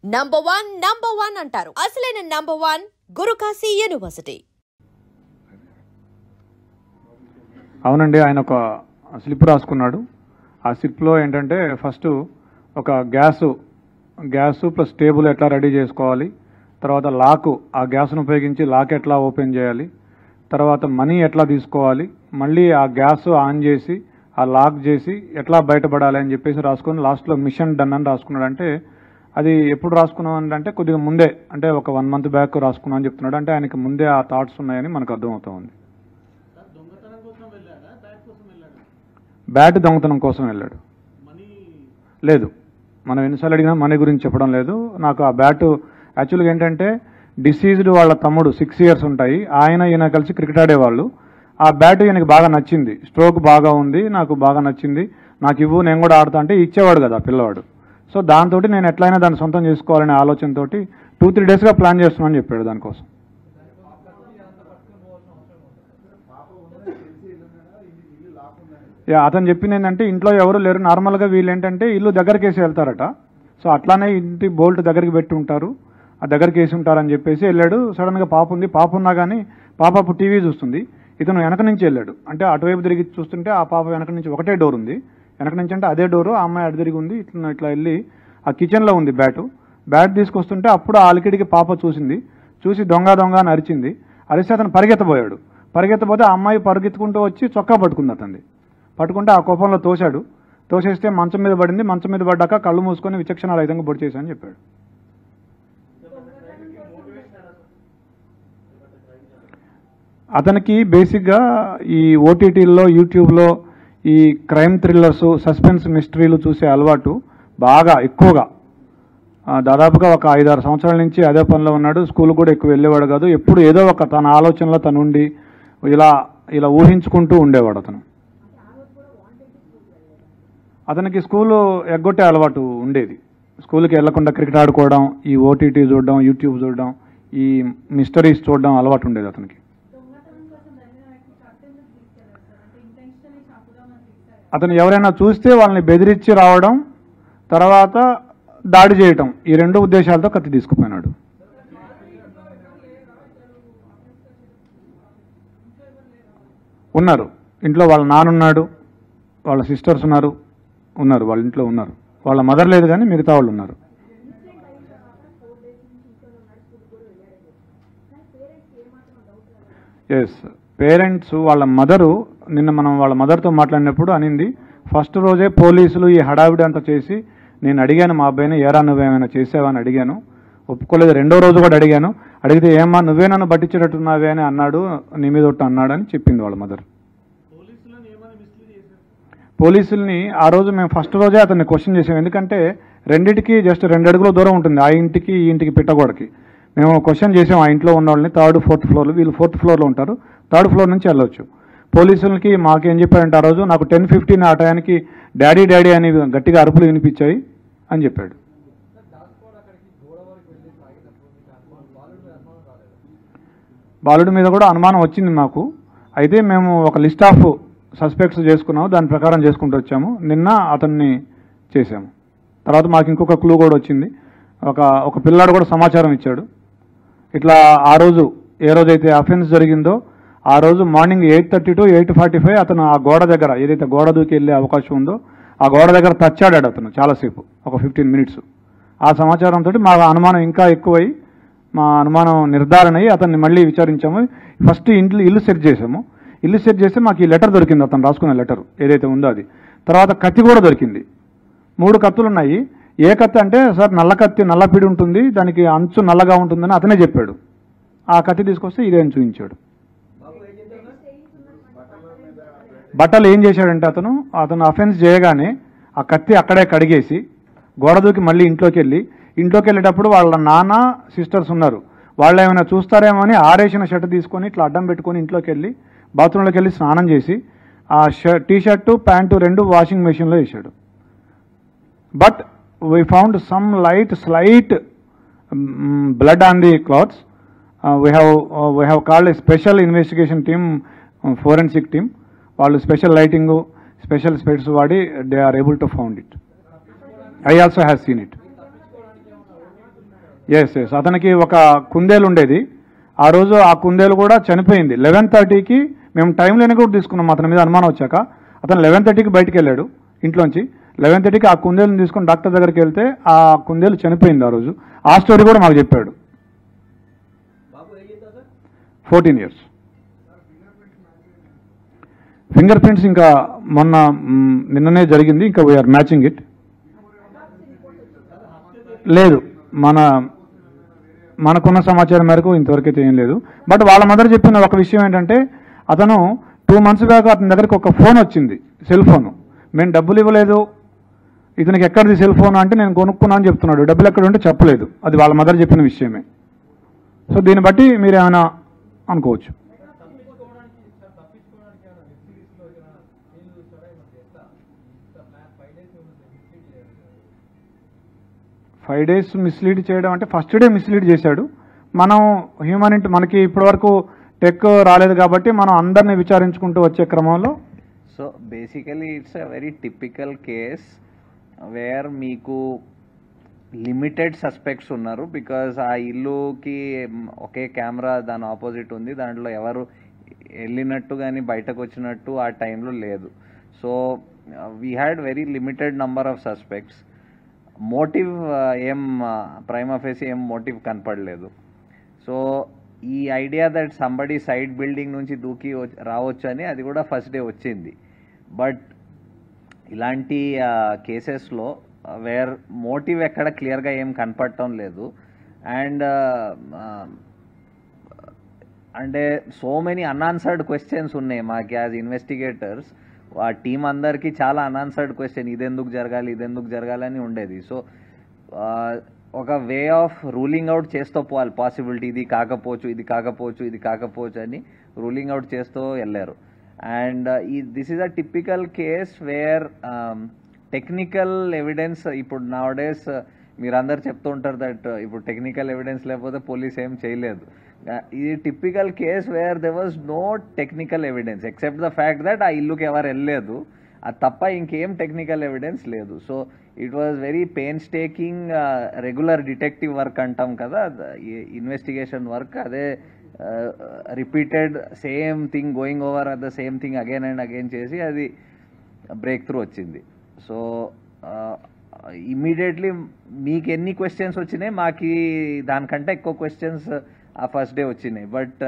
Number one అంటారు. అసలైన number 1 Guru Kashi university. అవునండి, ఆయన ఒక స్లిప్ రాసుకున్నాడు. ఆ స్లిప్లో ఏంటంటే ఫస్ట్ ఒక గ్యాసు ప్లస్ టేబుల్ ఎట్లా రెడీ చేసుకోవాలి, తర్వాత లాకు, ఆ గ్యాస్ను ఉపయోగించి లాక్ ఎట్లా ఓపెన్ చేయాలి, తర్వాత మనీ ఎట్లా తీసుకోవాలి, మళ్ళీ ఆ గ్యాస్ ఆన్ చేసి ఆ లాక్ చేసి ఎట్లా బయటపడాలి అని చెప్పేసి రాసుకొని లాస్ట్లో మిషన్ డన్ అని రాసుకున్నాడు. అంటే అది ఎప్పుడు రాసుకున్నాం అంటే కొద్దిగా ముందే, అంటే ఒక 1 month బ్యాక్ రాసుకున్నాం అని చెప్తున్నాడు. అంటే ఆయనకి ముందే ఆ థాట్స్ ఉన్నాయని మనకు అర్థమవుతా ఉంది. బ్యాట్ దొంగతనం కోసం వెళ్ళాడు. లేదు, మనం ఎన్నిసార్లు అడిగినా మనీ గురించి చెప్పడం లేదు. నాకు ఆ బ్యాట్ యాక్చువల్గా ఏంటంటే డిసీజ్డ్ వాళ్ళ తమ్ముడు 6 years ఉంటాయి, ఈయన కలిసి క్రికెట్ ఆడేవాళ్ళు. ఆ బ్యాట్ ఈయనకి బాగా నచ్చింది, స్ట్రోక్ బాగా ఉంది, నాకు బాగా నచ్చింది, నాకు ఇవ్వు నేను కూడా ఆడతా అంటే ఇచ్చేవాడు కదా పిల్లవాడు. సో దాంతో నేను ఎట్లయినా దాన్ని సొంతం చేసుకోవాలనే ఆలోచనతో 2-3 daysగా ప్లాన్ చేస్తున్నాను చెప్పాడు దానికోసం. అతను చెప్పింది ఏంటంటే ఇంట్లో ఎవరు లేరు, నార్మల్గా వీళ్ళు ఏంటంటే ఇల్లు దగ్గరికి వేసి వెళ్తారట. సో అట్లానే ఇంటి బోల్ట్ దగ్గరికి పెట్టి ఉంటారు, ఆ దగ్గరికి వేసి ఉంటారని చెప్పేసి వెళ్ళాడు. సడన్గా పాప ఉంది, పాప ఉన్నా కానీ పాప అప్పుడు టీవీ చూస్తుంది, ఇతను వెనక నుంచి వెళ్ళాడు. అంటే అటువైపు తిరిగి చూస్తుంటే ఆ పాప వెనక నుంచి ఒకటే డోర్ ఉంది, వెనక నుంచి అంటే అదే డోరు, ఆ అమ్మాయి అటు తిరిగి ఉంది. ఇట్లా వెళ్ళి ఆ కిచెన్లో ఉంది బ్యాట్ తీసుకొస్తుంటే అప్పుడు ఆ అలికిడికి పాప చూసి దొంగ అని అరిచింది. అరిస్తే అతను పరిగెత్తబోతే ఆ అమ్మాయి పరిగెత్తుకుంటూ వచ్చి చొక్కా పట్టుకుంది. పట్టుకుంటే ఆ కోపంలో తోసేస్తే మంచం మీద పడింది. మంచం మీద పడ్డాక కళ్ళు మూసుకొని విచక్షణారహితంగా పొడి చేశానని చెప్పాడు. అతనికి బేసిక్గా ఈ ఓటీటీల్లో యూట్యూబ్లో ఈ క్రైమ్ థ్రిల్లర్స్, సస్పెన్స్ మిస్టరీలు చూసే అలవాటు బాగా ఎక్కువగా, దాదాపుగా ఒక 5-6 సంవత్సరాల నుంచి అదే పనిలో ఉన్నాడు. స్కూల్ కూడా ఎక్కువ వెళ్ళేవాడు కాదు, ఎప్పుడు ఏదో ఒక తన ఆలోచనలో తనుండి ఇలా ఊహించుకుంటూ ఉండేవాడు. అతనికి స్కూలు ఎగ్గొట్టే అలవాటు ఉండేది. స్కూల్కి వెళ్లకుండా క్రికెట్ ఆడుకోవడం, ఈ ఓటీటీ చూడడం, యూట్యూబ్ చూడడం, ఈ మిస్టరీస్ చూడడం అలవాటు ఉండేది అతనికి. అతను ఎవరైనా చూస్తే వాళ్ళని బెదిరించి రావడం, తర్వాత దాడి చేయటం, ఈ 2 ఉద్దేశాలతో కత్తి తీసుకుపోయినాడు. ఉన్నారు ఇంట్లో, వాళ్ళ నాన్నున్నాడు, వాళ్ళ సిస్టర్స్ ఉన్నారు, వాళ్ళ ఇంట్లో ఉన్నారు. వాళ్ళ మదర్ లేదు కానీ మిగతా వాళ్ళు ఉన్నారు. ఎస్, పేరెంట్స్ వాళ్ళ మదరు, నిన్న మనం వాళ్ళ మదర్తో మాట్లాడినప్పుడు అనింది, ఫస్ట్ రోజే పోలీసులు ఈ హడావిడి అంతా చేసి నేను అడిగాను మా అబ్బాయిని, ఏరా నువ్వేమైనా చేసావని అడిగాను, ఒప్పుకోలేదు. 2వ రోజు కూడా అడిగితే ఏమ్మా నువ్వే నన్ను పట్టించేటట్టున్నావే అని అన్నాడు, నీ మీద ఒకటి అన్నాడని చెప్పింది వాళ్ళ మదర్. పోలీసుల్ని ఆ రోజు మేము ఫస్ట్ రోజే అతన్ని క్వశ్చన్ చేసాం, ఎందుకంటే రెండింటికి జస్ట్ 2 అడుగుల దూరం ఉంటుంది, ఆ ఇంటికి ఈ ఇంటికి పిట్టగోడకి. మేము క్వశ్చన్ చేసాం ఆ ఇంట్లో ఉన్న వాళ్ళని, 3rd 4th ఫ్లోర్లో, వీళ్ళు 4th ఫ్లోర్లో ఉంటారు, 3rd ఫ్లోర్ నుంచి వెళ్ళొచ్చు. పోలీసులకి మాకేం చెప్పారంటే ఆ రోజు నాకు 10:15 ఆ టయానికి డాడీ అని గట్టిగా అరుపులు వినిపించాయి అని చెప్పాడు. బాలుడి మీద కూడా అనుమానం వచ్చింది మాకు. అయితే మేము ఒక లిస్ట్ ఆఫ్ సస్పెక్ట్స్ చేసుకున్నాము, దాని ప్రకారం చేసుకుంటూ వచ్చాము. నిన్న అతన్ని చేశాము. తర్వాత మాకు ఇంకొక క్లూ కూడా వచ్చింది, ఒక పిల్లాడు కూడా సమాచారం ఇచ్చాడు. ఇట్లా ఆ రోజు ఏ రోజైతే అఫెన్స్ జరిగిందో ఆ రోజు మార్నింగ్ 8:30 to 8:45 అతను ఆ గోడ దగ్గర, ఏదైతే గోడ దూకి వెళ్ళే అవకాశం ఉందో ఆ గోడ దగ్గర టచ్ ఆడాడు అతను చాలాసేపు, ఒక 15 minutes. ఆ సమాచారంతో మా అనుమానం ఇంకా ఎక్కువై, మా అనుమానం నిర్ధారణ అయ్యి అతన్ని మళ్ళీ విచారించాము. ఫస్ట్ ఇల్లు సెర్చ్ చేసాము. ఇల్లు సెర్చ్ చేస్తే మాకు ఈ లెటర్ దొరికింది, అతను రాసుకున్న లెటర్ ఏదైతే ఉందో అది. తర్వాత కత్తి కూడా దొరికింది, 3 కత్తులు ఉన్నాయి. ఏ కత్తి అంటే సార్ నల్ల కత్తి, నల్లపిడి ఉంటుంది, దానికి అంచు నల్లగా ఉంటుందని అతనే చెప్పాడు. ఆ కత్తి తీసుకొస్తే ఇదే అని చూపించాడు. బట్టలు ఏం చేశాడంటే అతను అఫెన్స్ చేయగానే ఆ కత్తి అక్కడే కడిగేసి గోడ దూకి మళ్ళీ ఇంట్లోకి వెళ్ళేటప్పుడు వాళ్ళ నాన్న సిస్టర్స్ ఉన్నారు, వాళ్ళు ఏమైనా చూస్తారేమో అని ఆరేసిన షర్ట్ తీసుకొని ఇట్లా అడ్డం పెట్టుకొని ఇంట్లోకి వెళ్ళి బాత్రూంలోకి వెళ్ళి స్నానం చేసి ఆ టీ-షర్టు ప్యాంటు 2 వాషింగ్ మెషిన్లో వేసాడు. But we found some slight blood on the clothes. We have called a special investigation team, forensic team. వాళ్ళు స్పెషల్ లైటింగ్, స్పెషల్ స్పెట్స్ వాడి they are able to found it. I also have seen it. Yes అతనికి ఒక కుందేలు ఉండేది. ఆ రోజు ఆ కుందేలు కూడా చనిపోయింది. 11:30కి మేము టైం లేని కూడా తీసుకున్నాం. అతని మీద అనుమానం వచ్చాక అతను 11:30కి బయటికి వెళ్ళాడు ఇంట్లోంచి. 11:30కి ఆ కుందేలుని తీసుకుని డాక్టర్ దగ్గరికి వెళ్తే ఆ కుందేలు చనిపోయింది ఆ రోజు. ఆ స్టోరీ కూడా మాకు చెప్పాడు. 14 years. ఫింగర్ ప్రింట్స్ ఇంకా మొన్న నిన్ననే జరిగింది. ఇంకా వీఆర్ మ్యాచింగ్ ఇట్. లేదు, మనకున్న సమాచారం మేరకు ఇంతవరకైతే ఏం లేదు. బట్ వాళ్ళ మదర్ చెప్పిన ఒక విషయం ఏంటంటే అతను 2 months బ్యాక్ అతని దగ్గరికి ఒక ఫోన్ వచ్చింది, సెల్ ఫోన్. మేము డబ్బులు ఇవ్వలేదు, ఇతనికి ఎక్కడిది సెల్ ఫోన్ అంటే నేను కొనుక్కున్నా అని చెప్తున్నాడు. డబ్బులు ఎక్కడ ఉంటే చెప్పలేదు. అది వాళ్ళ మదర్ చెప్పిన విషయమే. సో దీన్ని బట్టి మీరు ఏమైనా అనుకోవచ్చు. ఫైవ్ డేస్ మిస్లీడ్ చేయడం అంటే ఫస్ట్ డే మిస్లీడ్ చేశాడు. మనం హ్యూమనిటీ మనకి ఇప్పటివరకు టెక్ రాలేదు కాబట్టి మనం అందరిని విచారించుకుంటూ వచ్చే క్రమంలో. So basically it's a very typical case wear మీకు లిమిటెడ్ సస్పెక్ట్స్ ఉన్నారు. బికాజ్ ఆ ఇల్లుకి ఒకే కెమెరా దాని ఆపోజిట్ ఉంది, దాంట్లో ఎవరు వెళ్ళినట్టు కానీ బయటకు వచ్చినట్టు ఆ టైంలో లేదు. So we had very limited number of suspects. Motive ఏం ప్రైమా ఫేసి ఏం మోటివ్ కనపడలేదు. సో ఈ idea that somebody side building నుంచి దూకి రావచ్చు అని అది కూడా ఫస్ట్ డే వచ్చింది. బట్ ఇలాంటి కేసెస్లో వేర్ మోటివ్ ఎక్కడ క్లియర్గా ఏం కనపడటం లేదు. అండ్ అంటే సో మెనీ అన్ఆన్సర్డ్ క్వశ్చన్స్ ఉన్నాయి మాకు యాజ్ ఇన్వెస్టిగేటర్స్. ఆ టీం అందరికీ చాలా అన్ఆన్సర్డ్ క్వశ్చన్, ఇదెందుకు జరగాలి అని ఉండేది. సో ఒక వే ఆఫ్ రూలింగ్ అవుట్ చేస్తూ పోవాలి పాసిబిలిటీ, ఇది కాకపోవచ్చు అని రూలింగ్ అవుట్ చేస్తూ వెళ్ళారు. And this is a typical case wear technical evidence ఇప్పుడు నౌడేస్ మీరందరూ చెప్తూ ఉంటారు దట్ ఇప్పుడు టెక్నికల్ ఎవిడెన్స్ లేకపోతే పోలీస్ ఏం చేయలేదు. ఇది typical case where there was no technical evidence except the fact that ఆ ఇల్లుకి ఎవరు వెళ్ళలేదు, అది తప్ప ఇంకేం టెక్నికల్ ఎవిడెన్స్ లేదు. So it was very painstaking regular detective work అంటాం కదా, ఇన్వెస్టిగేషన్ వర్క్. అదే repeated same thing going over at the same thing again and again చేసి అది బ్రేక్ త్రూ వచ్చింది. సో ఇమ్మీడియట్లీ మీకు ఎన్ని క్వశ్చన్స్ వచ్చినాయి, మాకు దానికంటే ఎక్కువ క్వశ్చన్స్ ఆ ఫస్ట్ డే వచ్చినాయి. బట్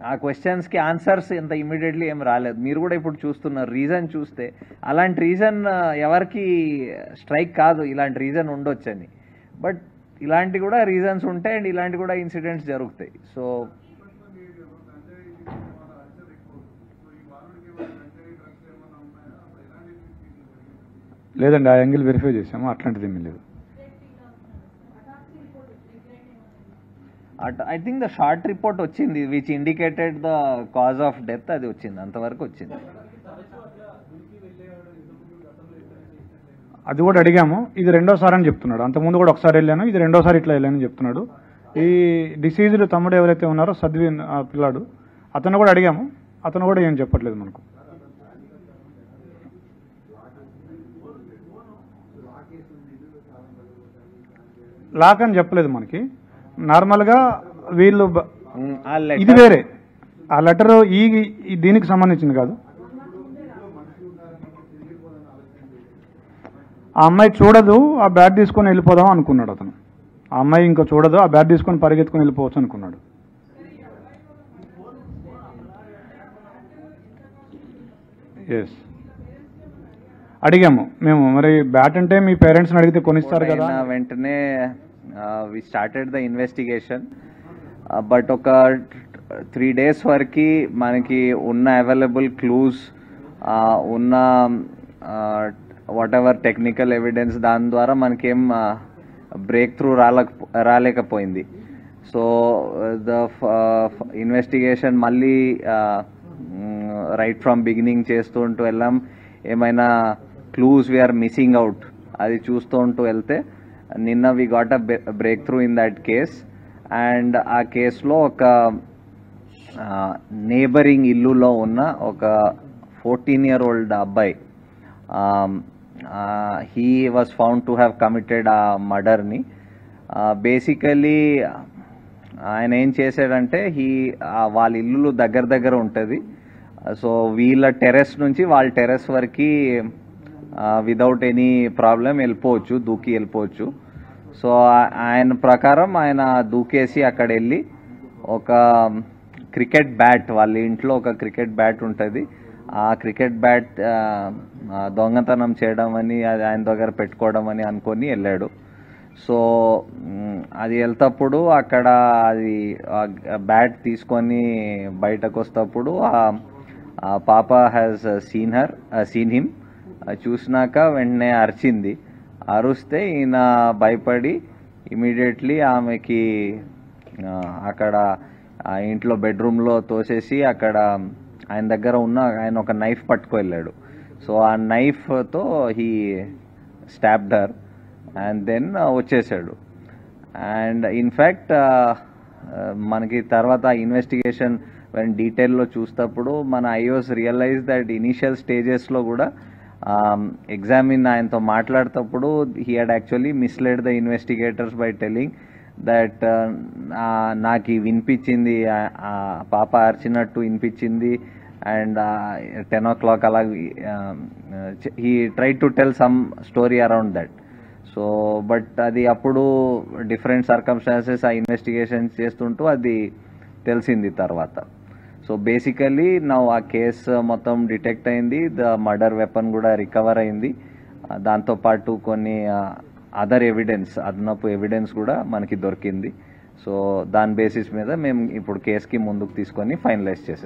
ఆ క్వశ్చన్స్కి ఆన్సర్స్ ఇంత ఇమ్మీడియట్లీ ఏం రాలేదు. మీరు కూడా ఇప్పుడు చూస్తున్నారు, రీజన్ చూస్తే అలాంటి రీజన్ ఎవరికి స్ట్రైక్ కాదు, ఇలాంటి రీజన్ ఉండొచ్చని. బట్ ఇలాంటి కూడా రీజన్స్ ఉంటాయి అండ్ ఇలాంటి కూడా ఇన్సిడెంట్స్ జరుగుతాయి. సో లేదండి, ఆ యాంగిల్ వెరిఫై చేసాము, అట్లాంటిది ఏమీ లేదు. I think the short report వచ్చింది which indicated the cause of death, అది వచ్చింది, అంతవరకు వచ్చింది. అది కూడా అడిగాము. ఇది రెండోసారి అని చెప్తున్నాడు. అంతకుముందు కూడా ఒకసారి వెళ్ళాను, ఇది రెండోసారి ఇట్లా వెళ్ళానని చెప్తున్నాడు. ఈ డిసీజ్డ్ తమ్ముడు ఎవరైతే ఉన్నారో సద్విన్ ఆ పిల్లాడు, అతను కూడా అడిగాము, అతను కూడా ఏం చెప్పట్లేదు మనకు. లాక్ అని చెప్పలేదు మనకి. నార్మల్గా వీళ్ళు ఇది వేరే, ఆ లెటర్ ఈ దీనికి సంబంధించింది కాదు. ఆ అమ్మాయి చూడదు, ఆ బ్యాట్ తీసుకొని వెళ్ళిపోదాం అనుకున్నాడు అతను. ఆ అమ్మాయి ఇంకా చూడదు, ఆ బ్యాట్ తీసుకొని పరిగెత్తుకొని వెళ్ళిపోవచ్చు అనుకున్నాడు. ఎస్, అడిగాము మేము, మరి బ్యాట్ అంటే మీ పేరెంట్స్ని అడిగితే కొనిస్తారు కదా. వెంటనే we started the investigation. But ఒక 3 days వరకు మనకి ఉన్న అవైలబుల్ క్లూస్, ఉన్న వాట్ ఎవర్ టెక్నికల్ ఎవిడెన్స్, దాని ద్వారా మనకేం బ్రేక్ త్రూ రాలేకపోయింది. సో ద ఇన్వెస్టిగేషన్ మళ్ళీ రైట్ ఫ్రమ్ బిగినింగ్ చేస్తూ ఉంటూ వెళ్ళాం. ఏమైనా క్లూస్ వీఆర్ మిస్సింగ్ అవుట్ అది చూస్తూ ఉంటూ వెళ్తే నిన్న we got a breakthrough in that case. And ఆ కేసులో ఒక నేబరింగ్ ఇల్లులో ఉన్న ఒక 14-year-old అబ్బాయి, he was found to have committed ఆ మర్డర్ని. బేసికలీ ఆయన ఏం చేశాడంటే వాళ్ళ ఇల్లు దగ్గర దగ్గర ఉంటుంది. సో వీళ్ళ టెర్రస్ నుంచి వాళ్ళ టెర్రస్ వరకు వితౌట్ ఎనీ ప్రాబ్లం వెళ్ళిపోవచ్చు, దూకి వెళ్ళిపోవచ్చు. సో ఆయన ప్రకారం ఆయన దూకేసి అక్కడ వెళ్ళి ఒక క్రికెట్ బ్యాట్, వాళ్ళ ఇంట్లో ఒక క్రికెట్ బ్యాట్ ఉంటుంది, ఆ క్రికెట్ బ్యాట్ దొంగతనం చేయడం అని అది ఆయన దగ్గర పెట్టుకోవడం అని అనుకొని వెళ్ళాడు. సో అది వెళ్తప్పుడు అక్కడ అది బ్యాట్ తీసుకొని బయటకు వస్తప్పుడు ఆ పాప హ్యాస్ సీన్ హిమ్. చూసినాక వెంటనే అరిచింది. అరుస్తే ఈయన భయపడి ఇమీడియట్లీ ఆమెకి అక్కడ ఆ ఇంట్లో బెడ్రూమ్లో తోసేసి అక్కడ ఆయన దగ్గర ఉన్న ఆయన ఒక నైఫ్ పట్టుకు వెళ్ళాడు. సో ఆ నైఫ్తో he stabbed her and then వచ్చేసాడు. అండ్ ఇన్ఫ్యాక్ట్ మనకి తర్వాత ఇన్వెస్టిగేషన్ డీటెయిల్లో చూసేటప్పుడు మన ఐఓస్ రియలైజ్ దట్ ఇనీషియల్ స్టేజెస్లో కూడా ఎగ్జామిన్ ఆయనతో మాట్లాడేటప్పుడు he had actually misled the investigators by telling that నాకు వినిపించింది, పాప అరిచినట్టు వినిపించింది అండ్ 10 o'clock అలా he try to tell some story around that. So but అది అప్పుడు డిఫరెంట్ సర్కమ్స్టాన్సెస్ ఆ ఇన్వెస్టిగేషన్ చేస్తుంటూ అది తెలిసింది తర్వాత. సో బేసికలీ ఆ కేసు మొత్తం డిటెక్ట్ అయింది, ద మర్డర్ వెపన్ కూడా రికవర్ అయింది, దాంతోపాటు కొన్ని అదర్ ఎవిడెన్స్, అదనపు ఎవిడెన్స్ కూడా మనకి దొరికింది. సో దాని బేసిస్ మీద మేము ఇప్పుడు కేసుకి ముందుకు తీసుకొని ఫైనలైజ్ చేసాం.